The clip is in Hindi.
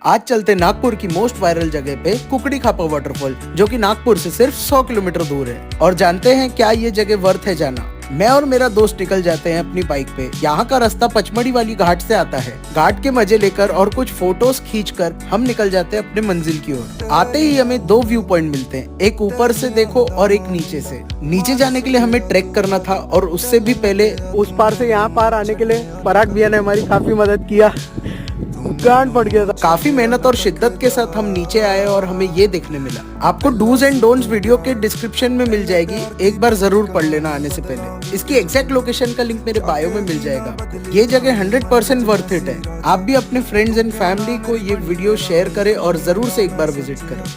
आज चलते नागपुर की मोस्ट वायरल जगह पे कुकड़ी खापा वाटरफॉल, जो कि नागपुर से सिर्फ 100 किलोमीटर दूर है, और जानते हैं क्या ये जगह वर्थ है जाना। मैं और मेरा दोस्त निकल जाते हैं अपनी बाइक पे। यहाँ का रास्ता पचमढ़ी वाली घाट से आता है। घाट के मजे लेकर और कुछ फोटोज खींचकर हम निकल जाते हैं अपने मंजिल की ओर। आते ही हमें दो व्यू पॉइंट मिलते हैं, एक ऊपर से देखो और एक नीचे से। नीचे जाने के लिए हमें ट्रैक करना था और उससे भी पहले उस पार से यहाँ पार आने के लिए पराग भैया ने हमारी काफी मदद किया। गांड पड़ गया था। काफी मेहनत और शिद्दत के साथ हम नीचे आए और हमें ये देखने मिला। आपको डूज एंड डोंट्स वीडियो के डिस्क्रिप्शन में मिल जाएगी, एक बार जरूर पढ़ लेना आने से पहले। इसकी एग्जैक्ट लोकेशन का लिंक मेरे बायो में मिल जाएगा। ये जगह 100% वर्थ इट है। आप भी अपने फ्रेंड्स एंड फैमिली को ये वीडियो शेयर करें और जरूर से एक बार विजिट करें।